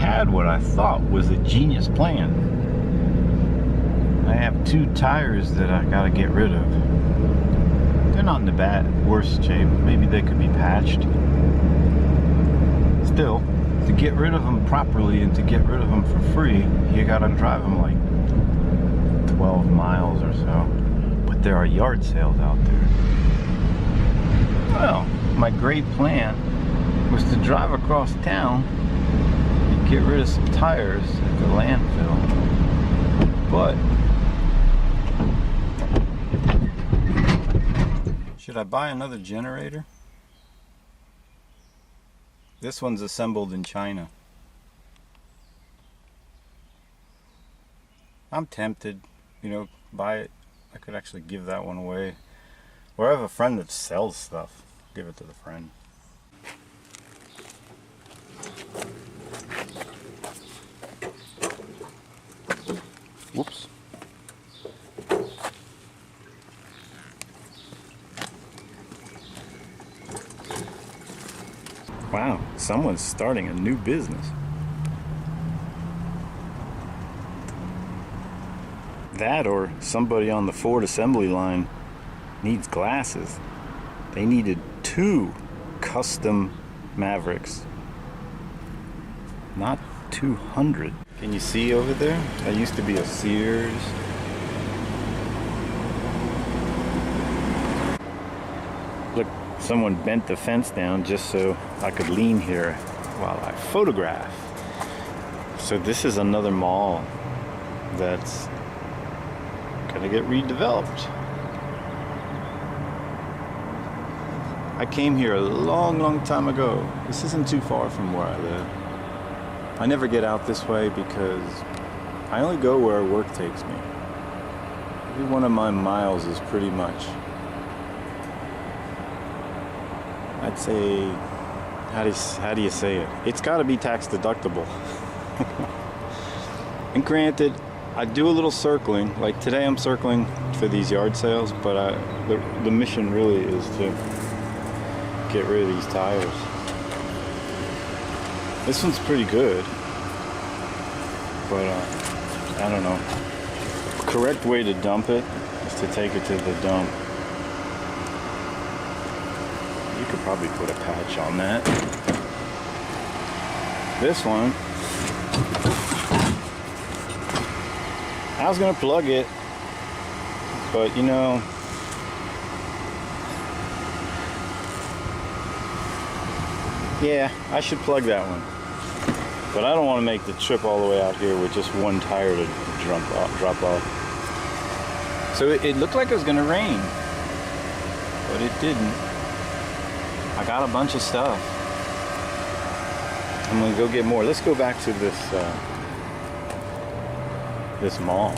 had what I thought was a genius plan. I have 2 tires that I gotta get rid of. They're not in the worst shape. Maybe they could be patched. Still, to get rid of them properly and to get rid of them for free, you gotta drive them like 12 miles or so. But there are yard sales out there. Well, my great plan was to drive across town and get rid of some tires at the landfill. But should I buy another generator? This one's assembled in China. I'm tempted, you know, buy it. I could actually give that one away. Or I have a friend that sells stuff. Give it to the friend. Whoops. Wow, someone's starting a new business. That or somebody on the Ford assembly line needs glasses. They needed 2 custom Mavericks, not 200. Can you see over there? That used to be a Sears. Look, someone bent the fence down just so I could lean here while I photograph. So this is another mall that's gonna get redeveloped. I came here a long time ago. This isn't too far from where I live. I never get out this way because I only go where work takes me. Every one of my miles is pretty much, I'd say, how do you say it? It's got to be tax deductible. And granted, I do a little circling. Like today I'm circling for these yard sales, but the mission really is to get rid of these tires. This one's pretty good, but I don't know. The correct way to dump it is to take it to the dump. You could probably put a patch on that. This one, I was gonna plug it, but you know, yeah, I should plug that one. But I don't want to make the trip all the way out here with just one tire to drop off. So it looked like it was gonna rain, but it didn't. I got a bunch of stuff. I'm gonna go get more. Let's go back to this mall.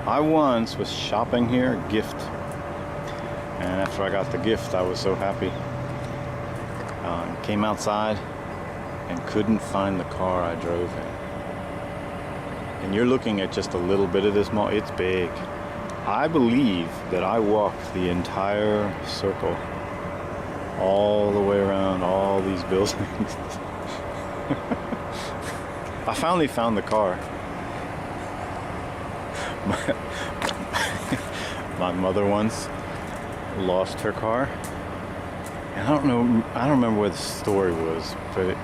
I once was shopping here, a gift. And after I got the gift, I was so happy. Came outside and couldn't find the car I drove in. And you're looking at just a little bit of this mall. It's big. I believe that I walked the entire circle, all the way around all these buildings. I finally found the car. My mother once lost her car, and I don't remember what the story was, but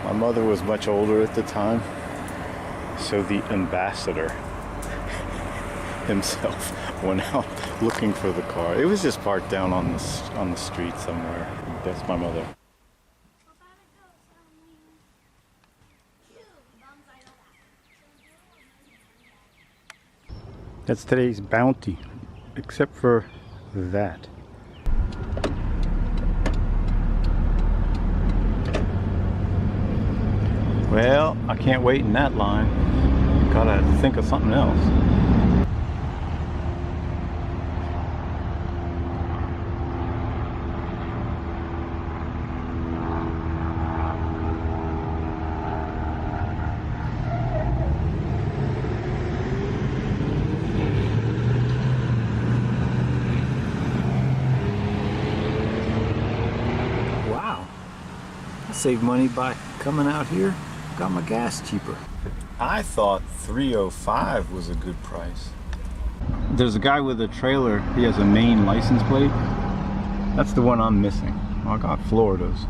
my mother was much older at the time, so the ambassador himself went out looking for the car. It was just parked down on the street somewhere. That's my mother. That's today's bounty, except for that. Well, I can't wait in that line. Gotta think of something else. Save money by coming out here. Got my gas cheaper. I thought $305 was a good price. There's a guy with a trailer. He has a Maine license plate. That's the one I'm missing. I got Florida's.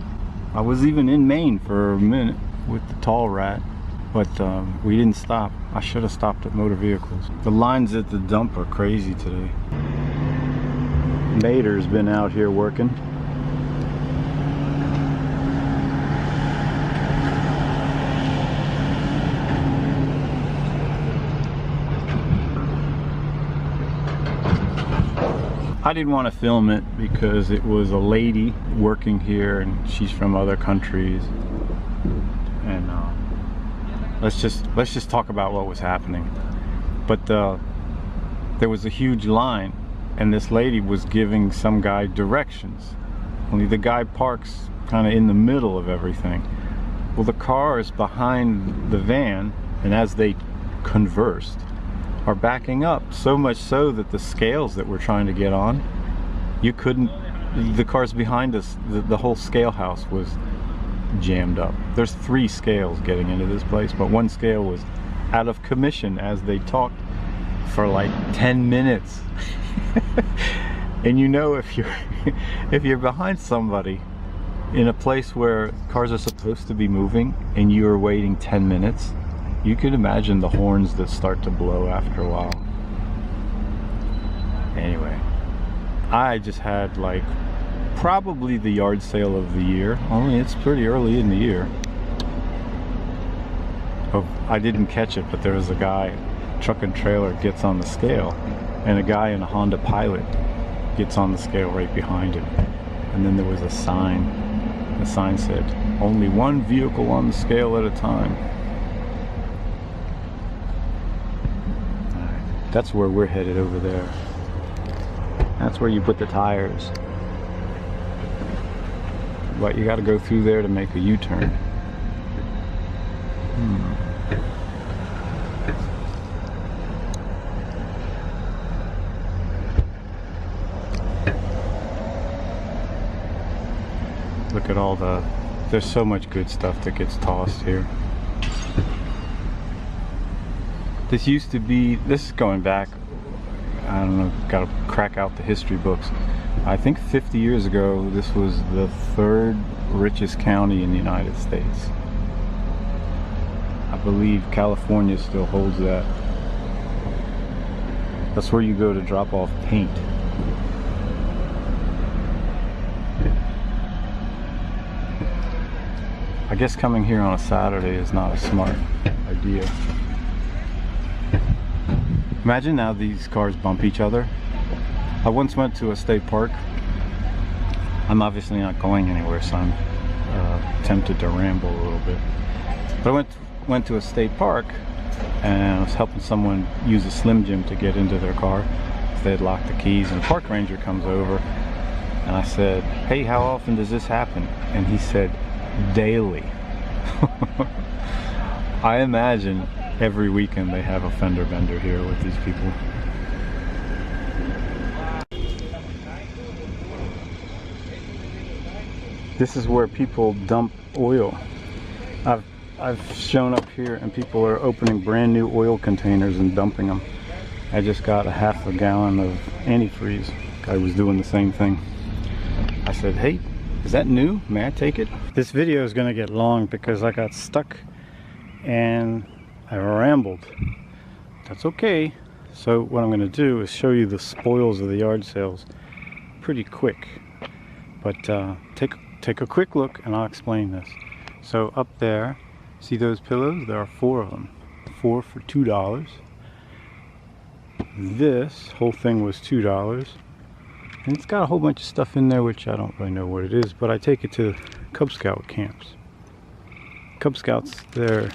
I was even in Maine for a minute with the tall rat, but we didn't stop. I should have stopped at motor vehicles. The lines at the dump are crazy today. Mater's been out here working. I didn't want to film it because it was a lady working here and she's from other countries, and let's just talk about what was happening. But there was a huge line and this lady was giving some guy directions, only the guy parks kind of in the middle of everything. Well, the cars behind the van, and as they conversed, are backing up, so much so that the scales that we're trying to get on, you couldn't, the cars behind us, the whole scale house was jammed up. There's 3 scales getting into this place, but one scale was out of commission as they talked for like 10 minutes. And you know, if you're behind somebody in a place where cars are supposed to be moving and you are waiting 10 minutes, you can imagine the horns that start to blow after a while. Anyway, I just had like probably the yard sale of the year, only it's pretty early in the year. Oh, I didn't catch it, but there was a guy, truck and trailer, gets on the scale, and a guy in a Honda Pilot gets on the scale right behind him. And then there was a sign. The sign said, "Only one vehicle on the scale at a time." That's where we're headed, over there. That's where you put the tires. But you got to go through there to make a U-turn. Look at all the... There's so much good stuff that gets tossed here. This used to be, this is going back, I don't know, gotta crack out the history books. I think 50 years ago, this was the 3rd richest county in the United States. I believe California still holds that. That's where you go to drop off paint. I guess coming here on a Saturday is not a smart idea. Imagine now these cars bump each other. I once went to a state park. I'm obviously not going anywhere, so I'm tempted to ramble a little bit. But I went to a state park and I was helping someone use a Slim Jim to get into their car. They had locked the keys, and a park ranger comes over and I said, "Hey, how often does this happen?" And he said, "Daily." I imagine every weekend they have a fender bender here with these people. This is where people dump oil. I've shown up here and people are opening brand new oil containers and dumping them. I just got a half a gallon of antifreeze. Guy was doing the same thing. I said, "Hey, is that new? May I take it?" This video is gonna get long because I got stuck and I rambled. That's okay. So what I'm going to do is show you the spoils of the yard sales pretty quick. But take a quick look and I'll explain this. So up there, see those pillows? There are 4 of them. 4 for $2. This whole thing was $2. And it's got a whole bunch of stuff in there which I don't really know what it is, but I take it to Cub Scout camps. Cub Scouts, there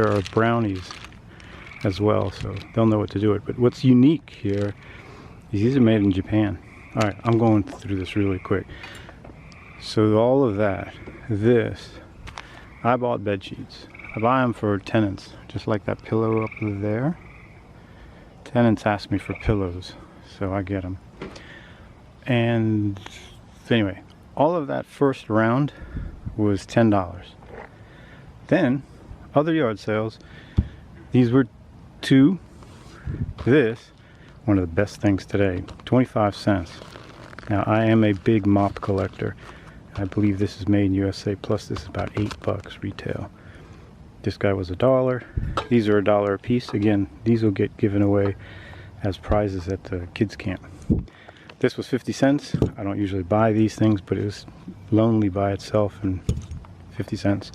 are brownies as well, so they'll know what to do it. But what's unique here is these are made in Japan. Alright, I'm going through this really quick. So all of that, this, I bought bed sheets. I buy them for tenants, just like that pillow up there. Tenants ask me for pillows, so I get them. And anyway, all of that first round was $10. Then, other yard sales, these were two. This, one of the best things today, 25 cents. Now, I am a big mop collector. I believe this is made in USA, plus this is about $8 retail. This guy was $1. These are $1 a piece. Again, these will get given away as prizes at the kids camp. This was 50 cents. I don't usually buy these things, but it was lonely by itself and 50 cents.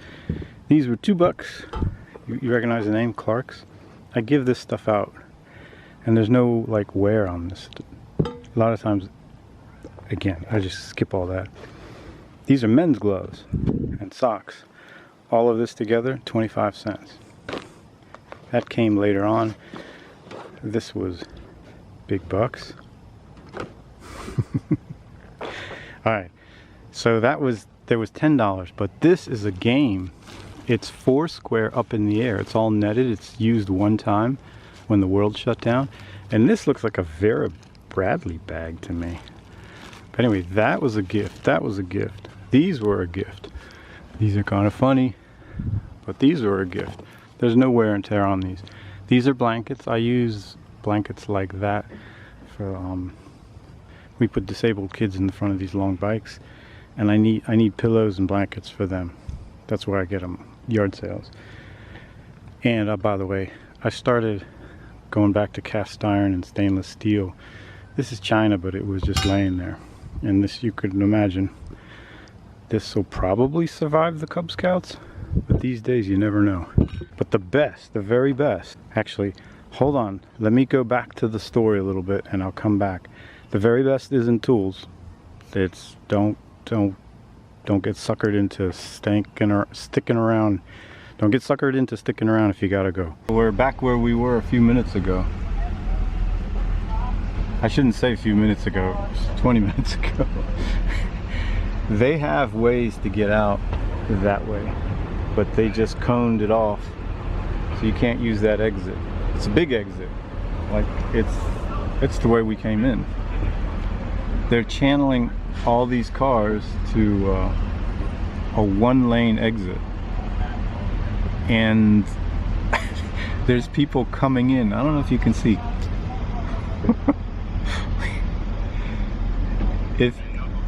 These were $2. You recognize the name, Clark's? I give this stuff out, and there's no like wear on this. A lot of times, again, I just skip all that. These are men's gloves and socks. All of this together, 25 cents. That came later on. This was big bucks. Alright, so there was $10, but this is a game. It's 4 square up in the air. It's all netted. It's used one time when the world shut down. And this looks like a Vera Bradley bag to me. But anyway, that was a gift. That was a gift. These were a gift. These are kind of funny, but these were a gift. There's no wear and tear on these. These are blankets. I use blankets like that for we put disabled kids in the front of these long bikes, and I need pillows and blankets for them. That's where I get them, yard sales. And by the way, I started going back to cast iron and stainless steel. This is China, but it was just laying there. And this, you could imagine, this will probably survive the Cub Scouts, but these days you never know. But the best, the very best, actually, hold on, let me go back to the story a little bit and I'll come back. The very best isn't tools. It's don't get suckered into sticking around. Don't get suckered into sticking around if you gotta go. We're back where we were a few minutes ago. I shouldn't say a few minutes ago, it was 20 minutes ago. They have ways to get out that way, but they just coned it off, so you can't use that exit. It's a big exit, like it's the way we came in. They're channeling all these cars to a one-lane exit, and there's people coming in. I don't know if you can see.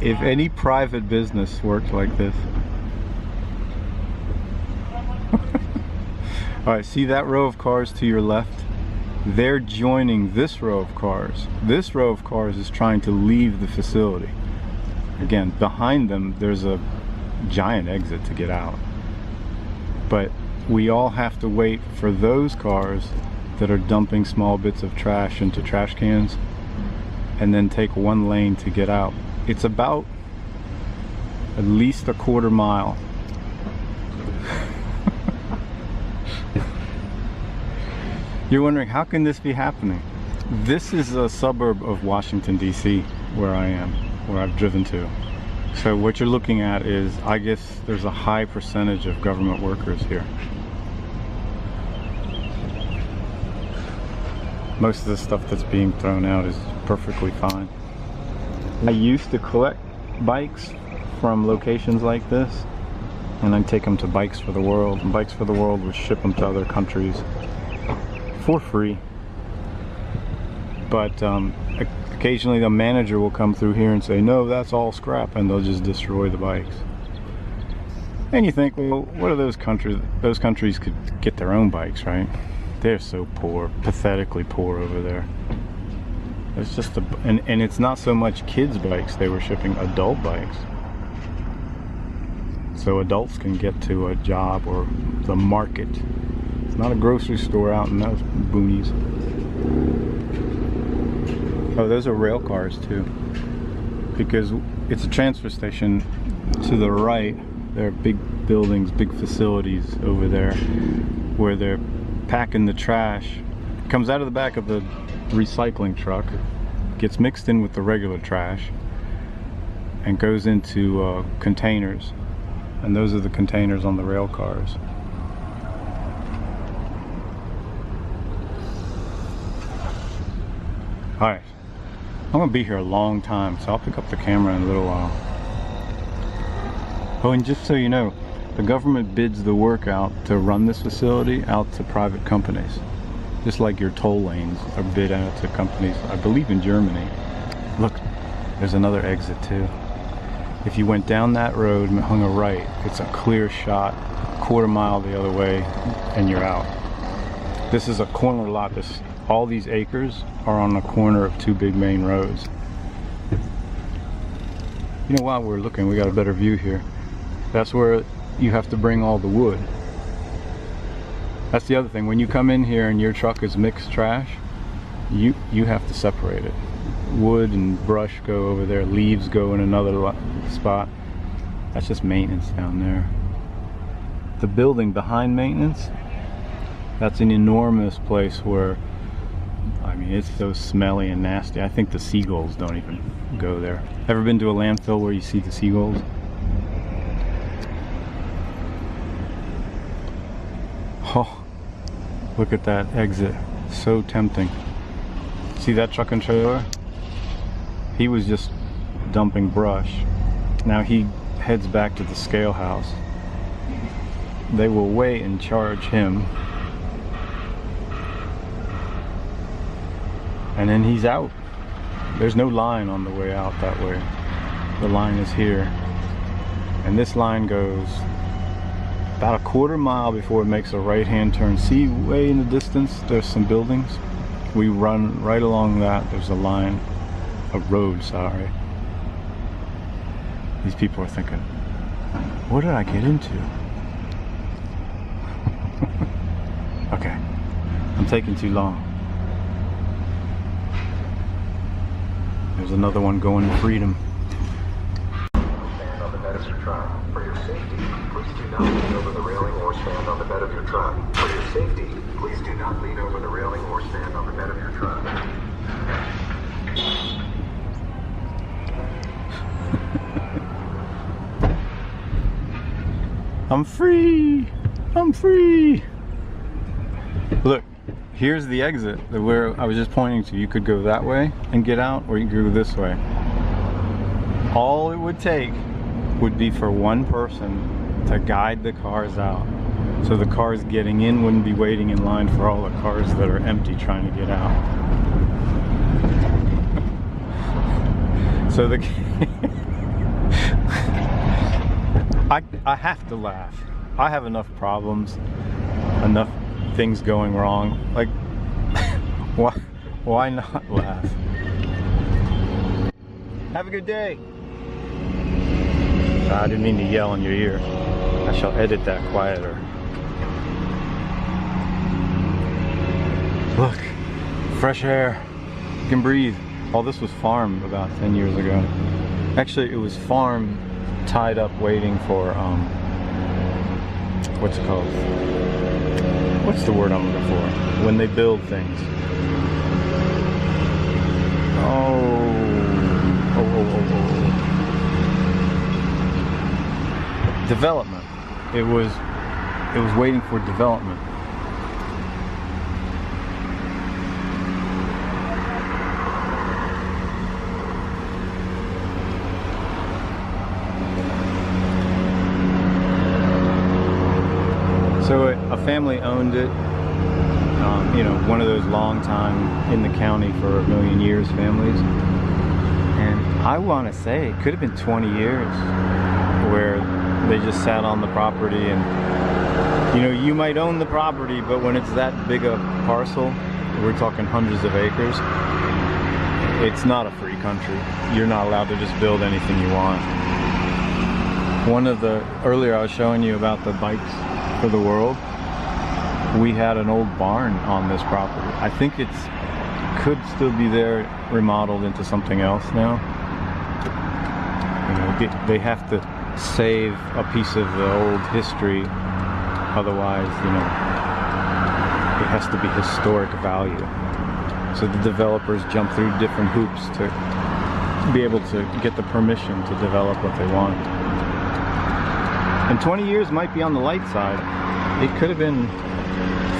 If any private business worked like this. Alright, see that row of cars to your left? They're joining this row of cars. This row of cars is trying to leave the facility. Again, behind them there's a giant exit to get out. But we all have to wait for those cars that are dumping small bits of trash into trash cans, and then take one lane to get out. It's about at least a quarter mile. You're wondering, how can this be happening? This is a suburb of Washington, D.C., where I am, where I've driven to. So what you're looking at is, I guess there's a high percentage of government workers here. Most of the stuff that's being thrown out is perfectly fine. I used to collect bikes from locations like this, and I'd take them to Bikes for the World, and Bikes for the World would ship them to other countries for free. But occasionally the manager will come through here and say, no, that's all scrap, and they'll just destroy the bikes. And you think, well, what are those countries? Those countries could get their own bikes, right? They're so poor, pathetically poor over there. It's just and it's not so much kids' bikes, they were shipping adult bikes. So adults can get to a job or the market. It's not a grocery store out in those boonies. Oh, those are rail cars too. Because it's a transfer station to the right. There are big buildings, big facilities over there where they're packing the trash. It comes out of the back of the recycling truck, gets mixed in with the regular trash, and goes into containers. And those are the containers on the rail cars. Alright, I'm gonna be here a long time, so I'll pick up the camera in a little while. Oh, and just so you know, the government bids the work out to run this facility out to private companies. Just like your toll lanes are bid out to companies, I believe in Germany. Look, there's another exit too. If you went down that road and hung a right, it's a clear shot, a quarter mile the other way, and you're out. This is a corner lot. All these acres are on the corner of two big main roads. You know, while we're looking, we got a better view here. That's where you have to bring all the wood. That's the other thing. When you come in here and your truck is mixed trash, you have to separate it. Wood and brush go over there, leaves go in another spot. That's just maintenance down there. The building behind maintenance, that's an enormous place where, I mean, it's so smelly and nasty. I think the seagulls don't even go there. Ever been to a landfill where you see the seagulls? Oh, look at that exit. So tempting. See that truck and trailer? He was just dumping brush. Now he heads back to the scale house. They will wait and charge him. And then he's out. There's no line on the way out that way. The line is here. And this line goes about a quarter mile before it makes a right-hand turn. See, way in the distance, there's some buildings. We run right along that. There's a line, a road, sorry. These people are thinking, what did I get into? Okay, I'm taking too long. There's another one going to freedom. Stand on the bed of your truck. For your safety, please do not lean over the railing or stand on the bed of your truck. For your safety, please do not lean over the railing or stand on the bed of your truck. I'm free! I'm free! Look, here's the exit where I was just pointing to. You could go that way and get out, or you could go this way. All it would take would be for one person to guide the cars out. So the cars getting in wouldn't be waiting in line for all the cars that are empty trying to get out. So the I have to laugh. I have enough problems, enough things going wrong. Like, why not laugh? Have a good day. I didn't mean to yell in your ear. I shall edit that quieter. Look, fresh air. You can breathe. All this was farm about 10 years ago. Actually, it was farm tied up waiting for, what's it called? What's the word I'm looking for? When they build things. Oh. Development. It was waiting for development. So a family owned it, you know, one of those long time in the county for a million years families. And I want to say it could have been 20 years where they just sat on the property, and you know, you might own the property, but when it's that big a parcel, we're talking hundreds of acres, it's not a free country. You're not allowed to just build anything you want. One of the, earlier I was showing you about the bikes for the world, we had an old barn on this property. I think it's could still be there, remodeled into something else now. You know, they have to save a piece of the old history, otherwise, you know, it has to be historic value. So the developers jump through different hoops to be able to get the permission to develop what they want. And 20 years might be on the light side. It could have been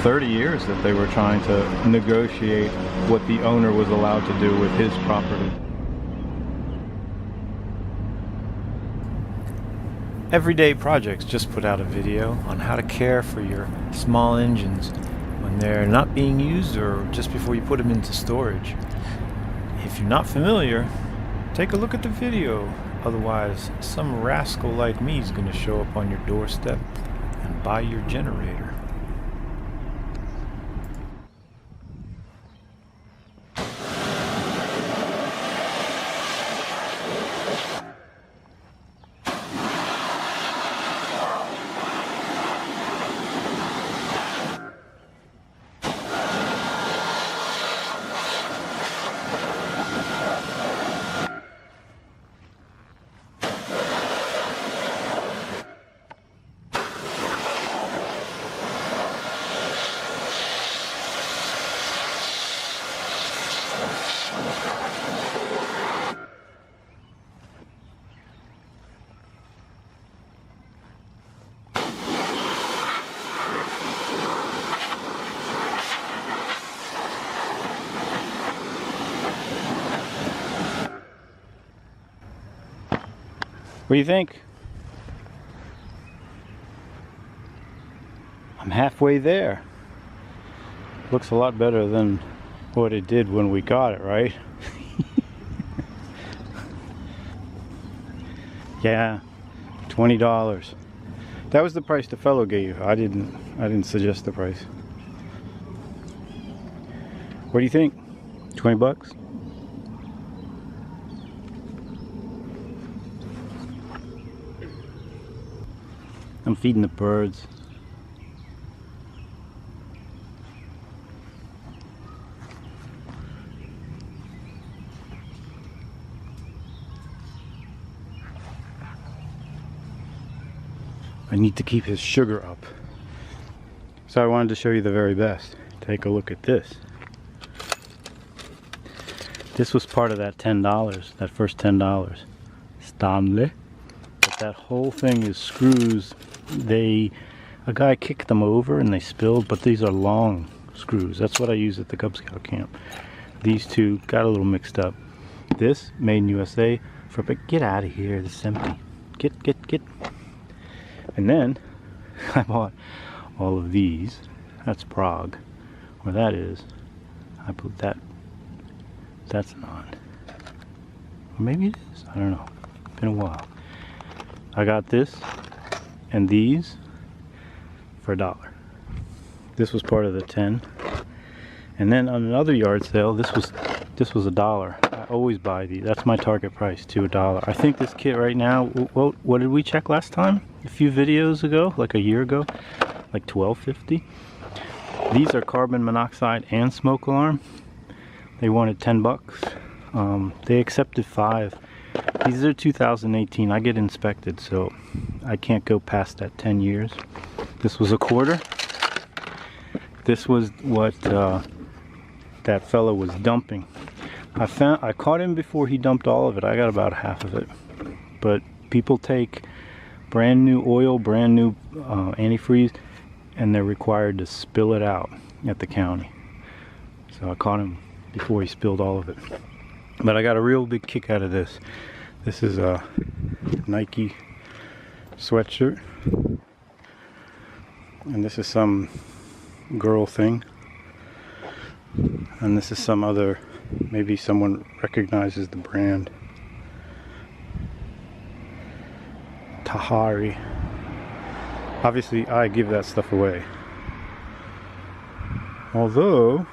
30 years that they were trying to negotiate what the owner was allowed to do with his property. Everyday Projects just put out a video on how to care for your small engines when they're not being used or just before you put them into storage. If you're not familiar, take a look at the video. Otherwise, some rascal like me is going to show up on your doorstep and buy your generator. What do you think? I'm halfway there. Looks a lot better than what it did when we got it, right? Yeah, $20. That was the price the fellow gave. I didn't suggest the price. What do you think? 20 bucks? I'm feeding the birds. I need to keep his sugar up. So I wanted to show you the very best. Take a look at this. This was part of that $10, that first $10. Stanley. But that whole thing is screws. A guy kicked them over and they spilled, but these are long screws. That's what I use at the Cub Scout camp. These two got a little mixed up. This, made in USA, get out of here, this is empty. Get. And then, I bought all of these. That's Prague. Where that is, I put that's not. Or maybe it is, I don't know. Been a while. I got this and these for $1. This was part of the 10. And then on another yard sale, this was $1. I always buy these. That's my target price, to $1. I think this kit right now, what did we check last time? A few videos ago, like a year ago, like $12.50. These are carbon monoxide and smoke alarm. They wanted 10 bucks. They accepted 5. These are 2018. I get inspected, so I can't go past that 10 years. This was $0.25. This was what that fellow was dumping. I caught him before he dumped all of it. I got about half of it. But people take brand new oil, brand new antifreeze, and they're required to spill it out at the county. So I caught him before he spilled all of it. But I got a real big kick out of this. This is a Nike sweatshirt. And this is some girl thing. And this is some other, maybe someone recognizes the brand. Tahari. Obviously, I give that stuff away. Although,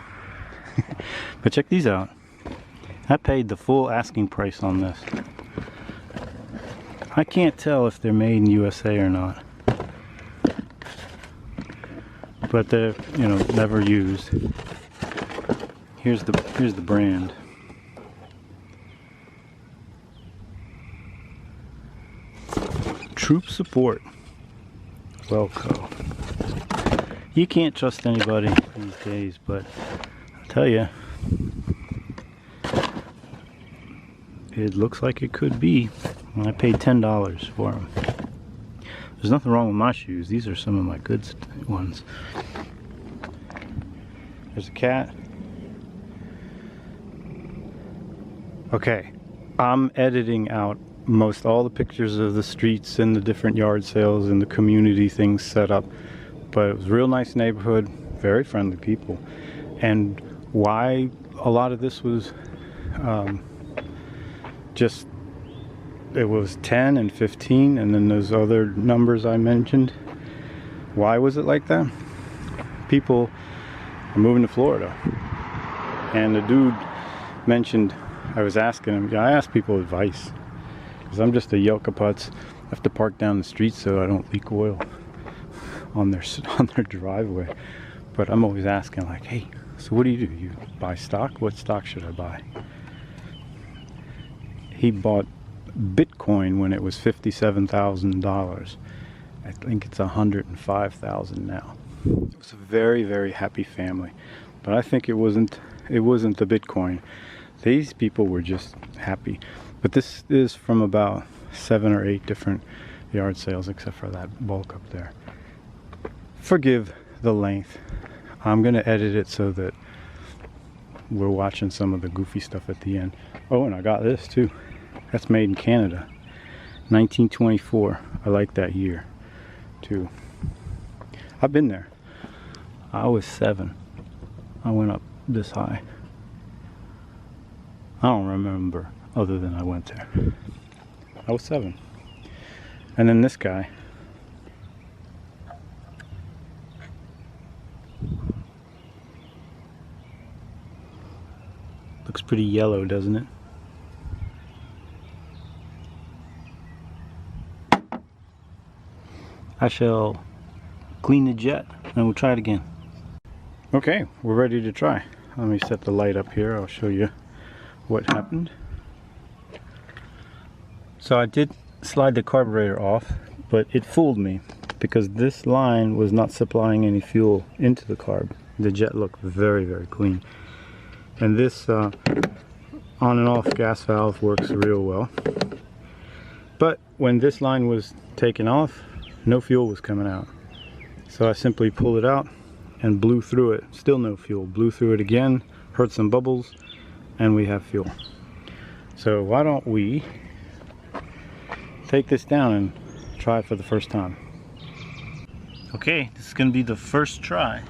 but check these out. I paid the full asking price on this. I can't tell if they're made in USA or not. But they're, never used. Here's the brand. Troop Support. Welco. You can't trust anybody these days, but I'll tell you, it looks like it could be. I paid $10 for them. There's nothing wrong with my shoes. These are some of my good ones. There's a cat. Okay, I'm editing out most all the pictures of the streets and the different yard sales and the community things set up. But it was a real nice neighborhood, very friendly people. And why a lot of this was just, it was 10 and 15 and then those other numbers I mentioned. Why was it like that? People are moving to Florida. And the dude mentioned, I was asking him, I ask people advice. Because I'm just a yelka putz. I have to park down the street so I don't leak oil on their driveway. But I'm always asking, like, hey, so what do? You buy stock? What stock should I buy? He bought Bitcoin when it was $57,000. I think it's $105,000 now. It was a very, very happy family. But I think it wasn't the Bitcoin. These people were just happy. But this is from about 7 or 8 different yard sales, except for that bulk up there. Forgive the length. I'm gonna edit it so that we're watching some of the goofy stuff at the end. Oh, and I got this too. That's made in Canada, 1924. I like that year too. I've been there. I was 7. I went up this high. I don't remember other than I went there. I was 7. And then this guy. Looks pretty yellow, doesn't it? I shall clean the jet and we'll try it again. Okay, we're ready to try. Let me set the light up here. I'll show you what happened. So I did slide the carburetor off, but it fooled me because this line was not supplying any fuel into the carb. The jet looked very, very clean. And this on and off gas valve works real well. But when this line was taken off, no fuel was coming out. So I simply pulled it out and blew through it. Still no fuel. Blew through it again, heard some bubbles, and we have fuel. So why don't we take this down and try it for the first time. Okay, this is going to be the first try.